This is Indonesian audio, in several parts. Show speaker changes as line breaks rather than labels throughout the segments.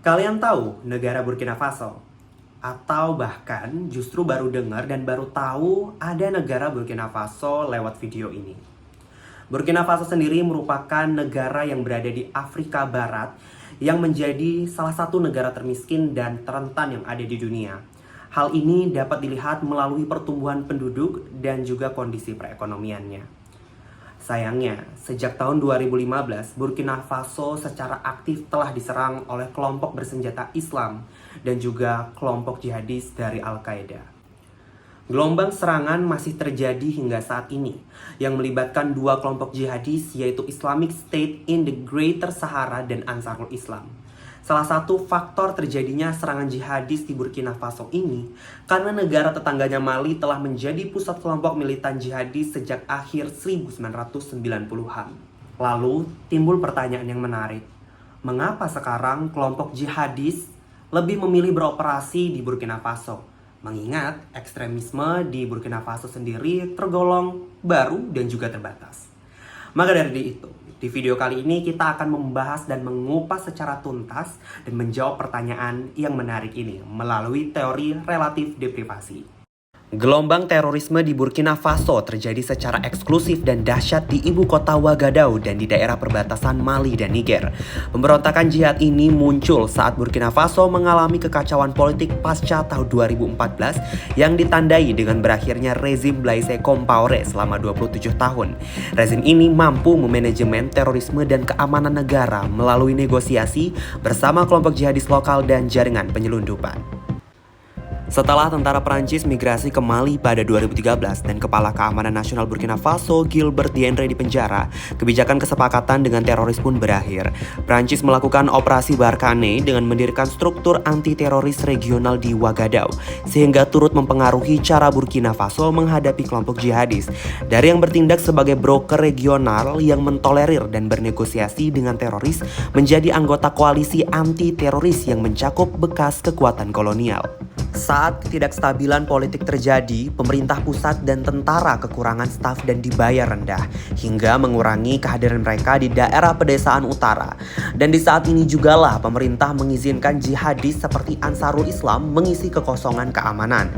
Kalian tahu negara Burkina Faso? Atau bahkan justru baru dengar dan baru tahu ada negara Burkina Faso lewat video ini. Burkina Faso sendiri merupakan negara yang berada di Afrika Barat yang menjadi salah satu negara termiskin dan terentan yang ada di dunia. Hal ini dapat dilihat melalui pertumbuhan penduduk dan juga kondisi perekonomiannya. Sayangnya, sejak tahun 2015, Burkina Faso secara aktif telah diserang oleh kelompok bersenjata Islam dan juga kelompok jihadis dari Al-Qaeda. Gelombang serangan masih terjadi hingga saat ini, yang melibatkan dua kelompok jihadis yaitu Islamic State in the Greater Sahara dan Ansarul Islam. Salah satu faktor terjadinya serangan jihadis di Burkina Faso ini karena negara tetangganya Mali telah menjadi pusat kelompok militan jihadis sejak akhir 1990-an. Lalu timbul pertanyaan yang menarik. Mengapa sekarang kelompok jihadis lebih memilih beroperasi di Burkina Faso? Mengingat ekstremisme di Burkina Faso sendiri tergolong baru dan juga terbatas. Maka dari itu, di video kali ini kita akan membahas dan mengupas secara tuntas dan menjawab pertanyaan yang menarik ini melalui teori relatif deprivasi. Gelombang terorisme di Burkina Faso terjadi secara eksklusif dan dahsyat di ibu kota Ouagadougou dan di daerah perbatasan Mali dan Niger. Pemberontakan jihad ini muncul saat Burkina Faso mengalami kekacauan politik pasca tahun 2014 yang ditandai dengan berakhirnya rezim Blaise Compaoré selama 27 tahun. Rezim ini mampu memanajemen terorisme dan keamanan negara melalui negosiasi bersama kelompok jihadis lokal dan jaringan penyelundupan. Setelah tentara Prancis migrasi ke Mali pada 2013 dan Kepala Keamanan Nasional Burkina Faso Gilbert Diendéré dipenjara, kebijakan kesepakatan dengan teroris pun berakhir. Prancis melakukan operasi Barkhane dengan mendirikan struktur anti-teroris regional di Ouagadougou, sehingga turut mempengaruhi cara Burkina Faso menghadapi kelompok jihadis. Dari yang bertindak sebagai broker regional yang mentolerir dan bernegosiasi dengan teroris, menjadi anggota koalisi anti-teroris yang mencakup bekas kekuatan kolonial. Saat ketidakstabilan politik terjadi, pemerintah pusat dan tentara kekurangan staf dan dibayar rendah, hingga mengurangi kehadiran mereka di daerah pedesaan utara. Dan di saat ini jugalah pemerintah mengizinkan jihadis seperti Ansarul Islam mengisi kekosongan keamanan.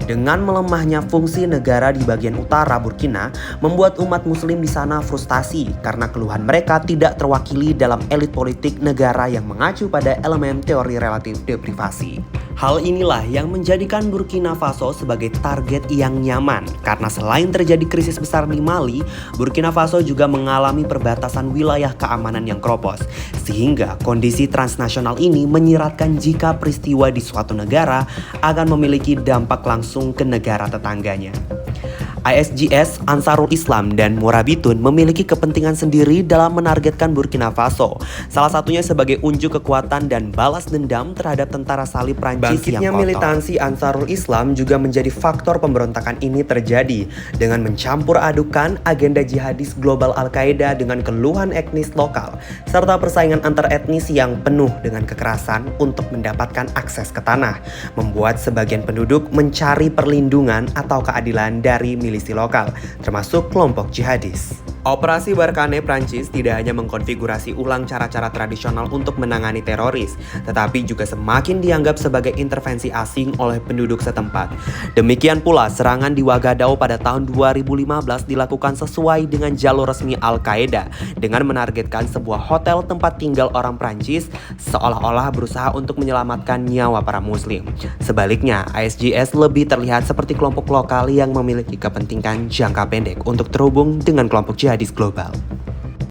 Dengan melemahnya fungsi negara di bagian utara Burkina, membuat umat muslim di sana frustasi karena keluhan mereka tidak terwakili dalam elit politik negara yang mengacu pada elemen teori relatif deprivasi. Hal inilah yang menjadikan Burkina Faso sebagai target yang nyaman karena selain terjadi krisis besar di Mali, Burkina Faso juga mengalami perbatasan wilayah keamanan yang kropos, sehingga kondisi transnasional ini menyiratkan jika peristiwa di suatu negara akan memiliki dampak langsung ke negara tetangganya. ISGS, Ansarul Islam, dan Morabitun memiliki kepentingan sendiri dalam menargetkan Burkina Faso. Salah satunya sebagai unjuk kekuatan dan balas dendam terhadap tentara salib Prancis yang kotor. Bangkitnya militansi Ansarul Islam juga menjadi faktor pemberontakan ini terjadi dengan mencampur adukan agenda jihadis global Al-Qaeda dengan keluhan etnis lokal, serta persaingan antar etnis yang penuh dengan kekerasan untuk mendapatkan akses ke tanah, membuat sebagian penduduk mencari perlindungan atau keadilan dari milisi lokal, termasuk kelompok jihadis. Operasi Barkhane Prancis tidak hanya mengkonfigurasi ulang cara-cara tradisional untuk menangani teroris, tetapi juga semakin dianggap sebagai intervensi asing oleh penduduk setempat. Demikian pula serangan di Ouagadougou pada tahun 2015 dilakukan sesuai dengan jalur resmi Al-Qaeda dengan menargetkan sebuah hotel tempat tinggal orang Prancis seolah-olah berusaha untuk menyelamatkan nyawa para muslim. Sebaliknya, ISGS lebih terlihat seperti kelompok lokal yang memiliki kepentingan jangka pendek untuk terhubung dengan kelompok jihadis global.